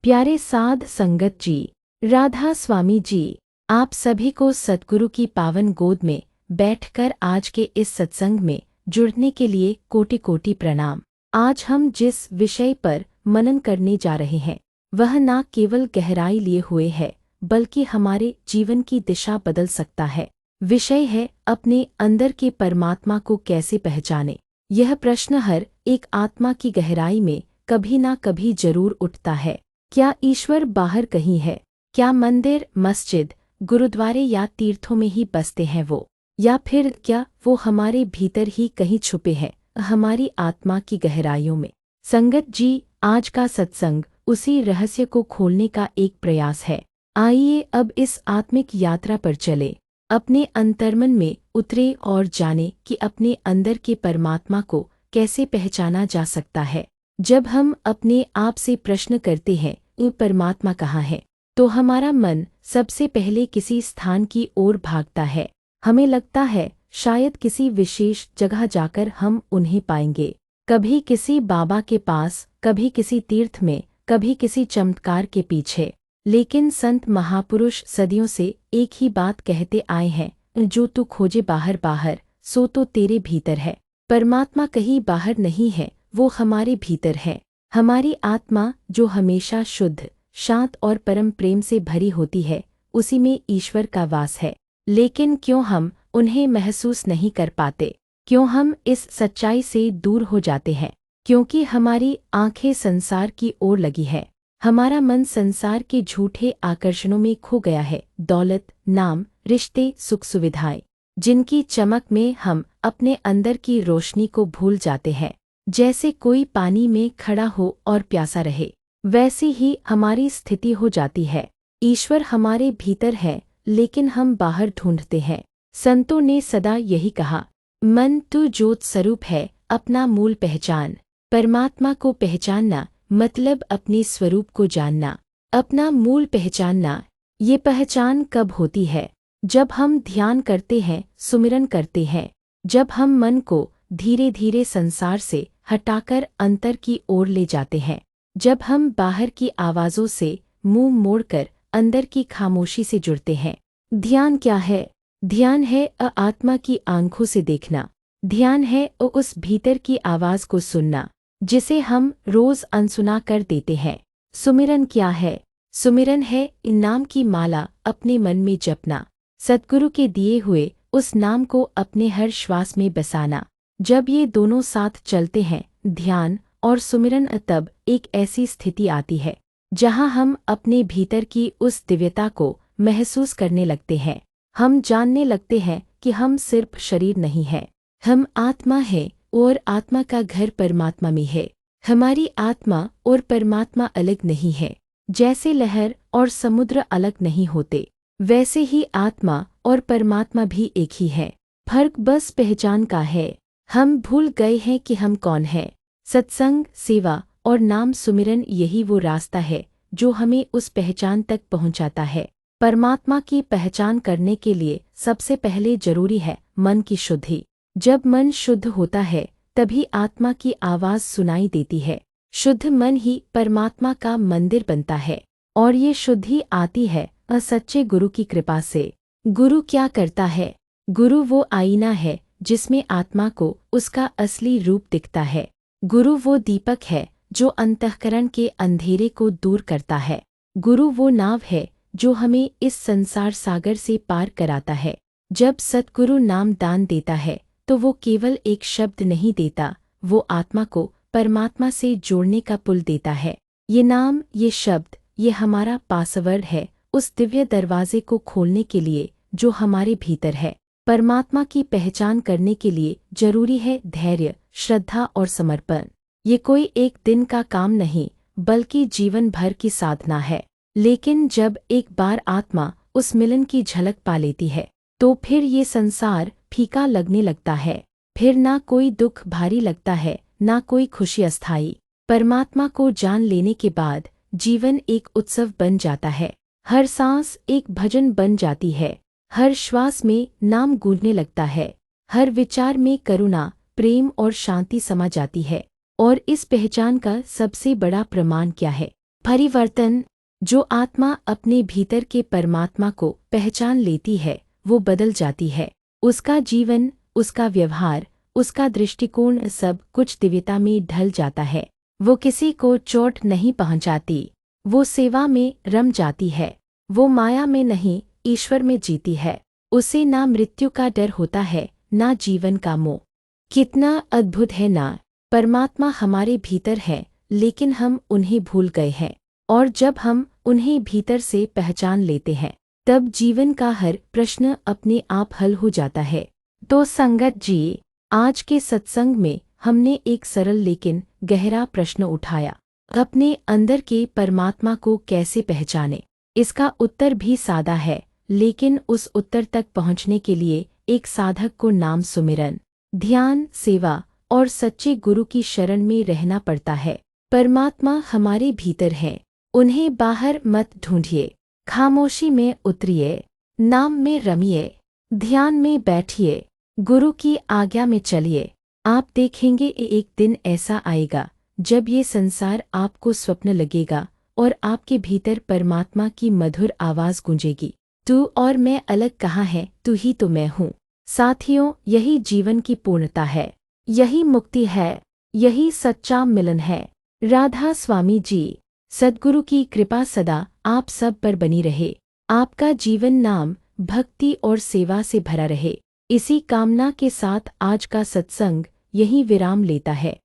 प्यारे साध संगत जी, राधा स्वामी जी, आप सभी को सद्गुरु की पावन गोद में बैठकर आज के इस सत्संग में जुड़ने के लिए कोटि कोटि प्रणाम। आज हम जिस विषय पर मनन करने जा रहे हैं वह न केवल गहराई लिए हुए है बल्कि हमारे जीवन की दिशा बदल सकता है। विषय है अपने अंदर के परमात्मा को कैसे पहचाने। यह प्रश्न हर एक आत्मा की गहराई में कभी ना कभी जरूर उठता है। क्या ईश्वर बाहर कहीं है? क्या मंदिर, मस्जिद, गुरुद्वारे या तीर्थों में ही बसते हैं वो? या फिर क्या वो हमारे भीतर ही कहीं छुपे हैं, हमारी आत्मा की गहराइयों में? संगत जी, आज का सत्संग उसी रहस्य को खोलने का एक प्रयास है। आइए अब इस आत्मिक यात्रा पर चले, अपने अंतर्मन में उतरे और जाने कि अपने अंदर के परमात्मा को कैसे पहचाना जा सकता है। जब हम अपने आप से प्रश्न करते हैं ये परमात्मा कहाँ है, तो हमारा मन सबसे पहले किसी स्थान की ओर भागता है। हमें लगता है शायद किसी विशेष जगह जाकर हम उन्हें पाएंगे। कभी किसी बाबा के पास, कभी किसी तीर्थ में, कभी किसी चमत्कार के पीछे। लेकिन संत महापुरुष सदियों से एक ही बात कहते आए हैं, जो तू खोजे बाहर बाहर सो तो तेरे भीतर है। परमात्मा कहीं बाहर नहीं है, वो हमारे भीतर है। हमारी आत्मा जो हमेशा शुद्ध, शांत और परम प्रेम से भरी होती है, उसी में ईश्वर का वास है। लेकिन क्यों हम उन्हें महसूस नहीं कर पाते? क्यों हम इस सच्चाई से दूर हो जाते हैं? क्योंकि हमारी आंखें संसार की ओर लगी है। हमारा मन संसार के झूठे आकर्षणों में खो गया है। दौलत, नाम, रिश्ते, सुख सुविधाएं, जिनकी चमक में हम अपने अंदर की रोशनी को भूल जाते हैं। जैसे कोई पानी में खड़ा हो और प्यासा रहे, वैसी ही हमारी स्थिति हो जाती है। ईश्वर हमारे भीतर है, लेकिन हम बाहर ढूंढते हैं। संतों ने सदा यही कहा, मन तू ज्योत स्वरूप है, अपना मूल पहचान। परमात्मा को पहचानना मतलब अपने स्वरूप को जानना, अपना मूल पहचानना। ये पहचान कब होती है? जब हम ध्यान करते हैं, सुमिरन करते हैं, जब हम मन को धीरे धीरे संसार से हटाकर अंतर की ओर ले जाते हैं, जब हम बाहर की आवाज़ों से मुंह मोड़कर अंदर की खामोशी से जुड़ते हैं। ध्यान क्या है? ध्यान है आत्मा की आंखों से देखना। ध्यान है उस भीतर की आवाज़ को सुनना जिसे हम रोज अनसुना कर देते हैं। सुमिरन क्या है? सुमिरन है नाम की माला अपने मन में जपना, सद्गुरु के दिए हुए उस नाम को अपने हर श्वास में बसाना। जब ये दोनों साथ चलते हैं, ध्यान और सुमिरन, तब एक ऐसी स्थिति आती है जहां हम अपने भीतर की उस दिव्यता को महसूस करने लगते हैं। हम जानने लगते हैं कि हम सिर्फ शरीर नहीं हैं, हम आत्मा हैं और आत्मा का घर परमात्मा में है। हमारी आत्मा और परमात्मा अलग नहीं है। जैसे लहर और समुद्र अलग नहीं होते, वैसे ही आत्मा और परमात्मा भी एक ही है। फर्क बस पहचान का है। हम भूल गए हैं कि हम कौन हैं। सत्संग, सेवा और नाम सुमिरन यही वो रास्ता है जो हमें उस पहचान तक पहुंचाता है। परमात्मा की पहचान करने के लिए सबसे पहले जरूरी है मन की शुद्धि। जब मन शुद्ध होता है तभी आत्मा की आवाज़ सुनाई देती है। शुद्ध मन ही परमात्मा का मंदिर बनता है और ये शुद्धि आती है सच्चे गुरु की कृपा से। गुरु क्या करता है? गुरु वो आईना है जिसमें आत्मा को उसका असली रूप दिखता है। गुरु वो दीपक है जो अंतःकरण के अंधेरे को दूर करता है। गुरु वो नाव है जो हमें इस संसार सागर से पार कराता है। जब सद्गुरु नाम दान देता है तो वो केवल एक शब्द नहीं देता, वो आत्मा को परमात्मा से जोड़ने का पुल देता है। ये नाम, ये शब्द, ये हमारा पासवर्ड है उस दिव्य दरवाजे को खोलने के लिए जो हमारे भीतर है। परमात्मा की पहचान करने के लिए जरूरी है धैर्य, श्रद्धा और समर्पण। ये कोई एक दिन का काम नहीं बल्कि जीवन भर की साधना है। लेकिन जब एक बार आत्मा उस मिलन की झलक पा लेती है तो फिर ये संसार फीका लगने लगता है। फिर ना कोई दुख भारी लगता है, ना कोई खुशी अस्थायी। परमात्मा को जान लेने के बाद जीवन एक उत्सव बन जाता है। हर सांस एक भजन बन जाती है। हर श्वास में नाम गूंजने लगता है। हर विचार में करुणा, प्रेम और शांति समा जाती है। और इस पहचान का सबसे बड़ा प्रमाण क्या है? परिवर्तन। जो आत्मा अपने भीतर के परमात्मा को पहचान लेती है वो बदल जाती है। उसका जीवन, उसका व्यवहार, उसका दृष्टिकोण सब कुछ दिव्यता में ढल जाता है। वो किसी को चोट नहीं पहुंचाती, वो सेवा में रम जाती है, वो माया में नहीं ईश्वर में जीती है। उसे ना मृत्यु का डर होता है ना जीवन का मोह। कितना अद्भुत है ना। परमात्मा हमारे भीतर है लेकिन हम उन्हें भूल गए हैं। और जब हम उन्हें भीतर से पहचान लेते हैं तब जीवन का हर प्रश्न अपने आप हल हो जाता है। तो संगत जी, आज के सत्संग में हमने एक सरल लेकिन गहरा प्रश्न उठाया। अपने अंदर के परमात्मा को कैसे पहचाने? इसका उत्तर भी सादा है, लेकिन उस उत्तर तक पहुंचने के लिए एक साधक को नाम सुमिरन, ध्यान, सेवा और सच्चे गुरु की शरण में रहना पड़ता है। परमात्मा हमारे भीतर है, उन्हें बाहर मत ढूंढिए। खामोशी में उतरिए, नाम में रमिए, ध्यान में बैठिए, गुरु की आज्ञा में चलिए। आप देखेंगे एक दिन ऐसा आएगा जब ये संसार आपको स्वप्न लगेगा और आपके भीतर परमात्मा की मधुर आवाज गूंजेगी, तू और मैं अलग कहाँ है, तू ही तो मैं हूँ। साथियों, यही जीवन की पूर्णता है, यही मुक्ति है, यही सच्चा मिलन है। राधा स्वामी जी। सद्गुरु की कृपा सदा आप सब पर बनी रहे। आपका जीवन नाम, भक्ति और सेवा से भरा रहे। इसी कामना के साथ आज का सत्संग यहीं विराम लेता है।